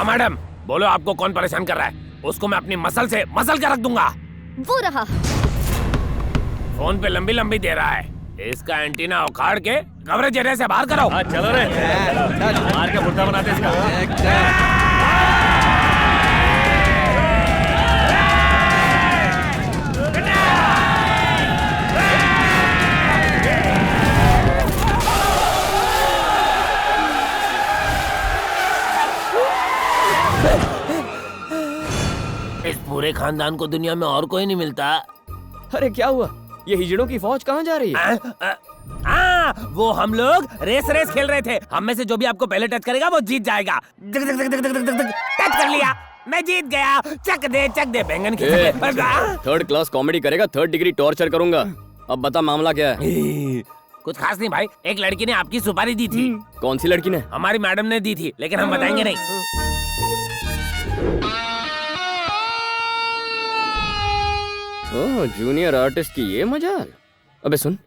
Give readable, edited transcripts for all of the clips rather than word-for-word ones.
Madam, बोलो आपको कौन परेशान कर रहा है? उसको मैं अपनी मसल से मसल के रख दूंगा। वो रहा। फोन पे लंबी लंबी दे रहा है। इसका एंटीना उखाड़ के कवरेज एरिया से बाहर करो। चलो रे, मार के मुर्दा बनाते इसका। इस पूरे खानदान को दुनिया में और कोई नहीं मिलता। अरे क्या हुआ? ये हिजड़ों की फौज कहाँ जा रही है? वो हम लोग रेस खेल रहे थे। हम में से जो भी आपको पहले टच करेगा वो जीत जाएगा। टच कर लिया, मैं जीत गया। चक दे बैंगन की। थर्ड क्लास कॉमेडी करेगा, 3rd डिग्री टॉर्चर करूंगा। अब बता मामला क्या है? कुछ खास नहीं भाई, एक लड़की ने आपकी सुपारी दी थी। कौन सी लड़की ने? हमारी मैडम ने दी थी, लेकिन हम बताएंगे नहीं। ओह, जूनियर आर्टिस्ट की ये मजाल। अबे सुन,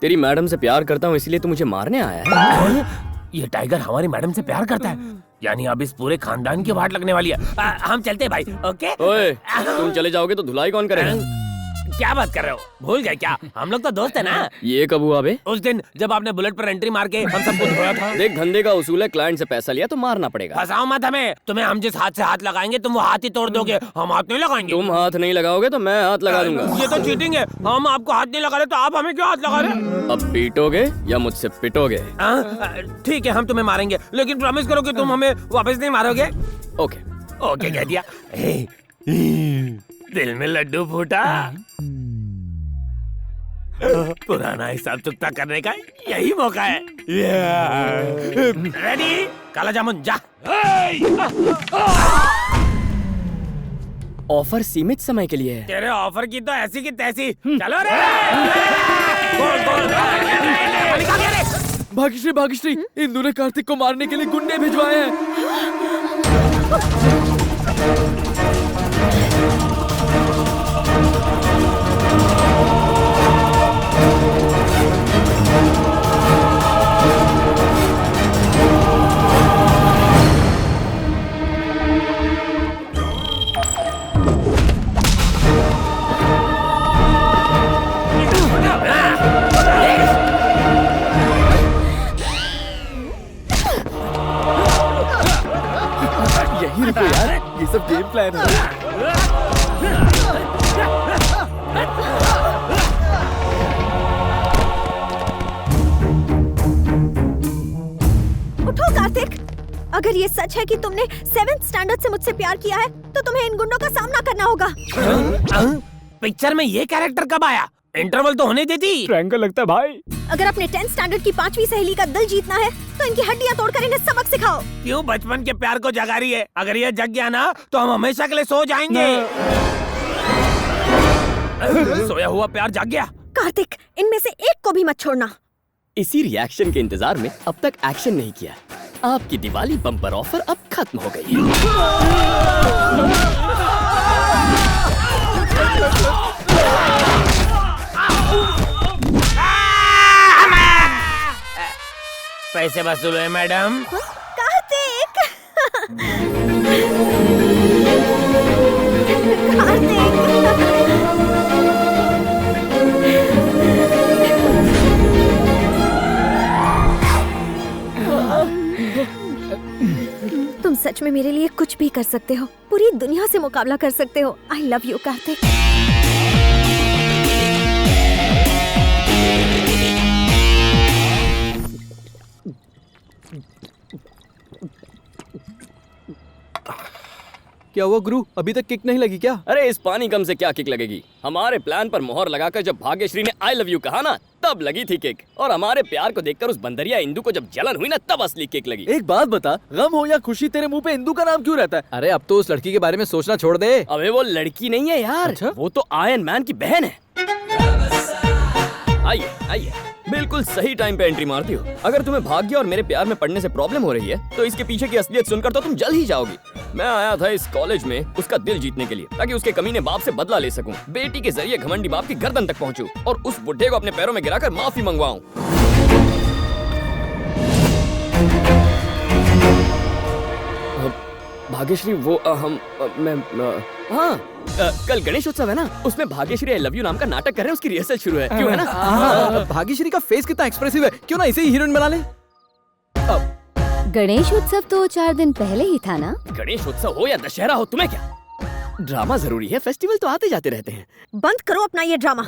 तेरी मैडम से प्यार करता हूँ इसलिए तू मुझे मारने आया है? ये टाइगर हमारी मैडम से प्यार करता है, यानी अब इस पूरे खानदान की वाट लगने वाली है। हम चलते भाई, ओके? ओए, तुम चले जाओगे तो धुलाई कौन करेगा? क्या बात कर रहे हो? भूल गए क्या? हम लोग तो दोस्त है ना। ये कब हुआ बे? उस दिन जब आपने बुलेट पर एंट्री मार के हम सबको धोया था। देख, धंधे का उसूल है, क्लाइंट से पैसा लिया तो मारना पड़ेगा। फंसाओ मत हमें। तुम्हें हम जिस हाथ से हाथ लगाएंगे तुम वो हाथ ही तोड़ दोगे। हम हाथ नहीं लगाएंगे। तुम हाथ नहीं लगाओगे तो मैं हाथ लगा दूंगा। ये तो चीटिंग है। हम आपको हाथ नहीं लगा रहे तो आप हमें क्यों हाथ लगा रहे? अब पीटोगे या मुझसे पिटोगे? ठीक है, हम तुम्हें मारेंगे, लेकिन प्रॉमिस करो कि तुम हमें वापस नहीं मारोगे। ओके ओके कह दिया। दिल में लड्डू फूटा। पुराना हिसाब चुकता करने का यही मौका है। रेडी? काला जामुन जा। ऑफर सीमित समय के लिए है। तेरे ऑफर की तो ऐसी की तैसी। चलो रे। भाग्यश्री, इंदु ने कार्तिक को मारने के लिए गुंडे भिजवाए हैं। यही रुको यार, ये सब गेम प्लान है। उठो कार्तिक, अगर ये सच है कि तुमने 7th स्टैंडर्ड से मुझसे प्यार किया है तो तुम्हें इन गुंडों का सामना करना होगा। पिक्चर में ये कैरेक्टर कब आया? इंटरवल तो होने देती। ट्रायंगल लगता है भाई। अगर अपने 10th स्टैंडर्ड की 5वीं सहेली का दिल जीतना है तो इनकी हड्डियां तोड़कर इन्हें सबक सिखाओ। क्यों बचपन के प्यार को जगा रही है? अगर ये जग गया ना तो हम हमेशा के लिए सो जाएंगे। सोया हुआ प्यार जाग गया। कार्तिक, इनमें से एक को भी मत छोड़ना। इसी रिएक्शन के इंतजार में अब तक एक्शन नहीं किया। आपकी दिवाली बम्पर ऑफर अब खत्म हो गई है। पैसे वसूल हुए मैडम। कार्तिक। तुम सच में मेरे लिए कुछ भी कर सकते हो, पूरी दुनिया से मुकाबला कर सकते हो। I love you Kartik. क्या हुआ गुरु, अभी तक किक नहीं लगी क्या? अरे इस पानी कम से क्या किक लगेगी? हमारे प्लान पर मोहर लगाकर जब भाग्यश्री ने आई लव यू कहा ना, तब लगी थी किक। और हमारे प्यार को देखकर उस बंदरिया इंदु को जब जलन हुई ना, तब असली किक लगी। एक बात बता, गम हो या खुशी तेरे मुंह पे इंदु का नाम क्यों रहता है? अरे अब तो उस लड़की के बारे में सोचना छोड़ दे। अबे वो लड़की नहीं है यार। अच्छा? वो तो आयरन मैन की बहन है। आइए आइए, बिल्कुल सही टाइम पे एंट्री मारती हो। अगर तुम्हें भाग्य और मेरे प्यार में पड़ने से प्रॉब्लम हो रही है तो इसके पीछे की असलियत सुनकर तो तुम जल ही जाओगी। मैं आया था इस कॉलेज में उसका दिल जीतने के लिए, ताकि उसके कमीने बाप से बदला ले सकूं। बेटी के जरिए घमंडी बाप की गर्दन तक पहुंचूं और उस बुढ़े को अपने पैरों में गिराकर माफी मंगवाऊं। भाग्यश्री वो हाँ कल गणेश उत्सव है ना, उसमें भाग्यश्री आई लव यू नाम का नाटक कर रहे हैं, उसकी रिहर्सल शुरू है, क्यों है ना? भाग्यश्री का फेस कितना एक्सप्रेसिव है, क्यों ना इसे ही हीरोइन बना ले। गणेश उत्सव तो 4 दिन पहले ही था ना। गणेश उत्सव हो या दशहरा हो, तुम्हें क्या? ड्रामा जरूरी है, फेस्टिवल तो आते जाते रहते हैं। बंद करो अपना ये ड्रामा।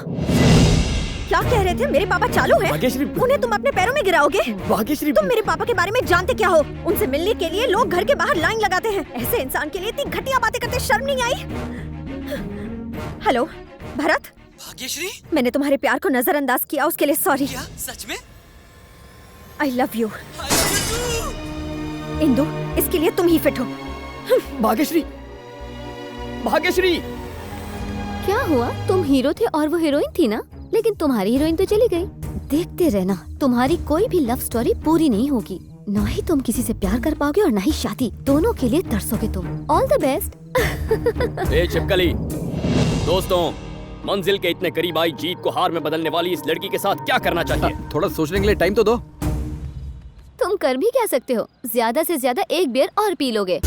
क्या कह रहे थे? मेरे पापा चालू है? भाग्यश्री, उन्हें तुम अपने पैरों में गिराओगे? भाग्यश्री, तुम मेरे पापा के बारे में जानते क्या हो? उनसे मिलने के लिए लोग घर के बाहर लाइन लगाते हैं। ऐसे इंसान के लिए इतनी घटिया बातें करते शर्म नहीं आई? हेलो भरत। भाग्यश्री, मैंने तुम्हारे प्यार को नजरअंदाज किया, उसके लिए सॉरी। क्या सच में? I love you. इंदु, इसके लिए तुम ही फिट हो। भाग्यश्री, भाग्यश्री। क्या हुआ? तुम हीरो थे और वो हीरोइन थी ना, लेकिन तुम्हारी हीरोइन तो चली गई। देखते रहना, तुम्हारी कोई भी लव स्टोरी पूरी नहीं होगी। ना ही तुम किसी से प्यार कर पाओगे और ना ही शादी, दोनों के लिए तरसोगे तुम। All the best. ए छिपकली, दोस्तों, मंजिल के इतने करीब आई जीत को हार में बदलने वाली इस लड़की के साथ क्या करना चाहिए? थोड़ा सोचने के लिए टाइम तो दो। तुम कर भी क्या सकते हो? ज्यादा से ज्यादा एक बियर और पी लोगे।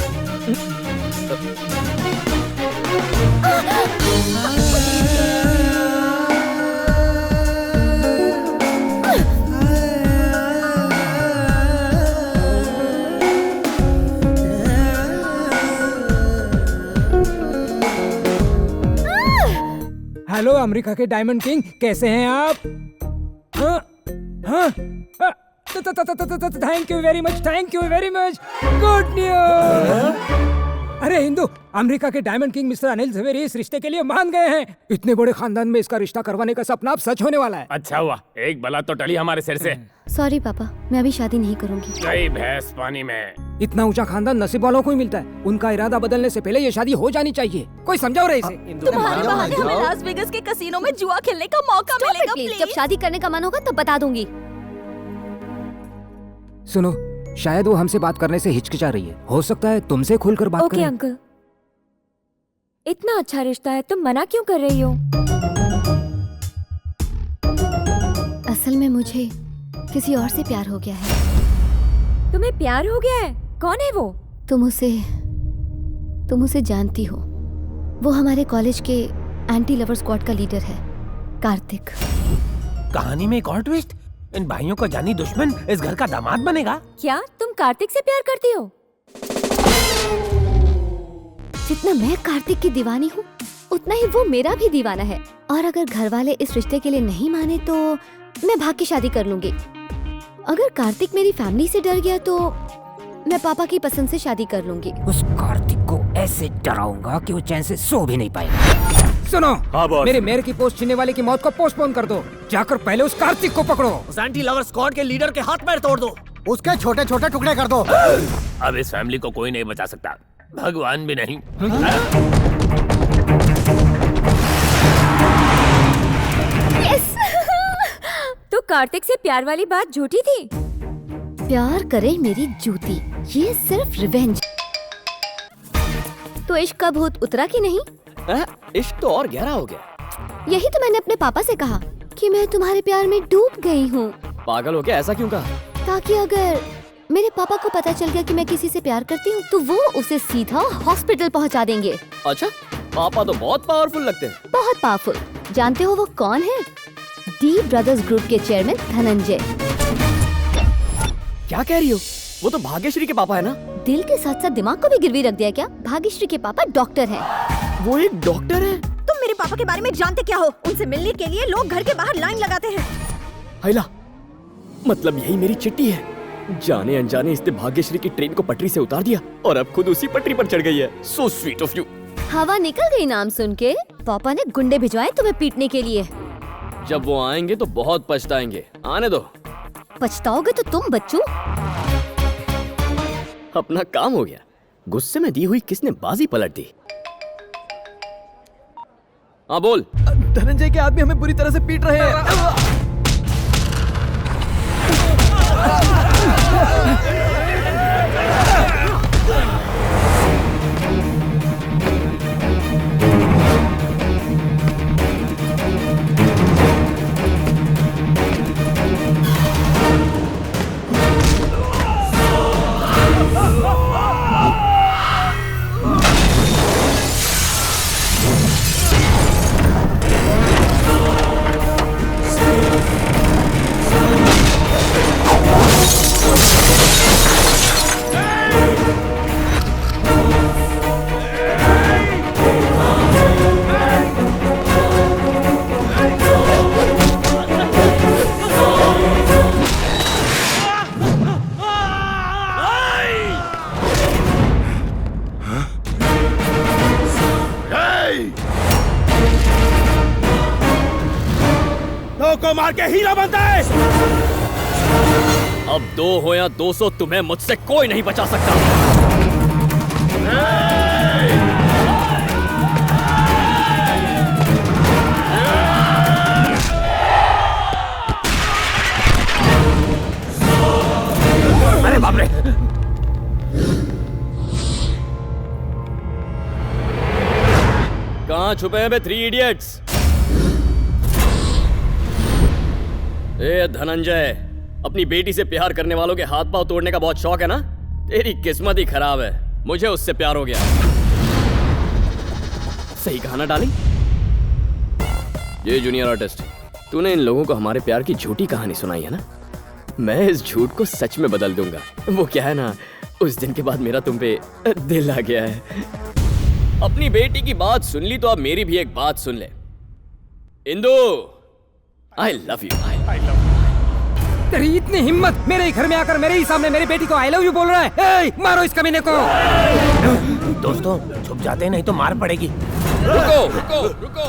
हेलो अमेरिका के डायमंड किंग, कैसे हैं आप? हाँ हाँ, thank you very much, thank you very much. Good news. अरे हिंदू, अमेरिका के diamond king mister Anil Jhaveri इस रिश्ते के लिए मान गए हैं। इतने बड़े खानदान में इसका रिश्ता करवाने का सपना अब सच होने वाला है। अच्छा हुआ, एक बला तो टली हमारे सिर से। सॉरी पापा, मैं अभी शादी नहीं करूंगी। गई भैंस पानी में। इतना ऊंचा खानदान नसीब वालों को ही मिलता है। उनका इरादा बदलने से पहले ये शादी हो जानी चाहिए। कोई समझाओ रहे इसे। तुम्हारे बहाने हमें लास वेगस के कसीनो में जुआ खेलने का मौका मिलेगा प्लीज, प्लीज। जब शादी करने का मन होगा तब बता दूंगी। सुनो, शायद वो हमसे बात करने से हिचकिचा रही है। हो सकता है तुमसे खुलकर बात ओके करें। अंकल, इतना अच्छा रिश्ता है, तुम मना क्यों कर रही हो? असल में मुझे किसी और से प्यार हो गया है। तुम्हें प्यार हो गया है? कौन है वो? तुम उसे जानती हो। वो हमारे कॉलेज के एंटी लवर स्क्वाड का लीडर है, कार्तिक। कहानी में एक और ट्विस्ट। इन भाइयों का जानी दुश्मन इस घर का दामाद बनेगा। क्या तुम कार्तिक से प्यार करती हो? जितना मैं कार्तिक की दीवानी हूँ, उतना ही वो मेरा भी दीवाना है। और अगर घर वाले इस रिश्ते के लिए नहीं माने तो मैं भाग के शादी कर लूंगी। अगर कार्तिक मेरी फैमिली से डर गया तो मैं पापा की पसंद से शादी कर लूंगी। उस कार्तिक को ऐसे डराऊंगा कि वो चैन से सो भी नहीं पाएगा। सुनो, हाँ बॉस। मेरे मेयर की पोस्ट छीनने वाले की मौत को पोस्टपोन कर दो। जाकर पहले उस कार्तिक को पकड़ो। उस एंटी लवर स्क्वाड के लीडर के हाथ पैर तोड़ दो। उसके छोटे छोटे टुकड़े कर दो। अब इस फैमिली को कोई नहीं बचा सकता, भगवान भी नहीं। तो कार्तिक से प्यार वाली बात झूठी थी? प्यार करे मेरी जूती, ये सिर्फ रिवेंज। तो इश्क का भूत उतरा कि नहीं? इश्क तो और गहरा हो गया। यही तो मैंने अपने पापा से कहा कि मैं तुम्हारे प्यार में डूब गई हूँ। पागल हो क्या? ऐसा क्यों कहा? ताकि अगर मेरे पापा को पता चल गया कि मैं किसी से प्यार करती हूँ तो वो उसे सीधा हॉस्पिटल पहुँचा देंगे। अच्छा, पापा तो बहुत पावरफुल लगते हैं। बहुत पावरफुल। जानते हो वो कौन है? डी ब्रदर्स ग्रुप के चेयरमैन धनंजय। क्या कह रही हो? वो तो भाग्यश्री के पापा है ना? दिल के साथ साथ दिमाग को भी गिरवी रख दिया क्या? भाग्यश्री के पापा डॉक्टर हैं। वो एक डॉक्टर है? तुम मेरे पापा के बारे में जानते क्या हो? उनसे मिलने के लिए लोग घर के बाहर लाइन लगाते हैं। हैला, मतलब यही मेरी चिट्ठी है। जाने अनजाने इसने भाग्यश्री की ट्रेन को पटरी से उतार दिया और अब खुद उसी पटरी पर चढ़ गई है। So sweet of you. हवा निकल गई नाम सुन के। पापा ने गुंडे भिजवाए तुम्हें पीटने के लिए। जब वो आएंगे तो बहुत पछताएंगे। आने दो। पछताओगे तो तुम बच्चों। अपना काम हो गया। गुस्से में दी हुई किसने बाजी पलट दी? हाँ बोल। धनंजय के आदमी हमें बुरी तरह से पीट रहे हैं। मार के हीरो बनता है। अब 2 हो या 200 तुम्हें मुझसे कोई नहीं बचा सकता। अरे बाप रे, कहाँ छुपे हैं बे 3 इडियट्स? ए धनंजय, अपनी बेटी से प्यार करने वालों के हाथ पांव तोड़ने का बहुत शौक है ना? तेरी किस्मत ही खराब है, मुझे उससे प्यार हो गया। सही कहा ना डार्लिंग? ये जूनियर आर्टिस्ट, तूने इन लोगों को हमारे प्यार की झूठी कहानी सुनाई है ना? मैं इस झूठ को सच में बदल दूंगा। वो क्या है ना, उस दिन के बाद मेरा तुम पे दिल आ गया है। अपनी बेटी की बात सुन ली तो अब मेरी भी एक बात सुन ले। Indu, I love you. तेरी इतनी हिम्मत, मेरे ही घर में आकर मेरे ही सामने मेरी बेटी को आई लव यू बोल रहा है। ए, मारो इस कमीने को। दोस्तों छुप जाते हैं नहीं तो मार पड़ेगी। रुको रुको रुको।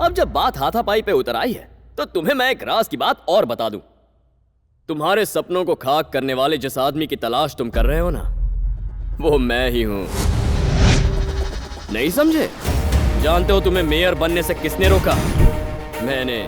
अब जब बात हाथापाई पे उतर आई है तो तुम्हें मैं एक राज की बात और बता दूं। तुम्हारे सपनों को खाक करने वाले जिस आदमी की तलाश तुम कर रहे हो ना, वो मैं ही हूं। नहीं समझे? जानते हो तुम्हें मेयर बनने से किसने रोका? मैंने।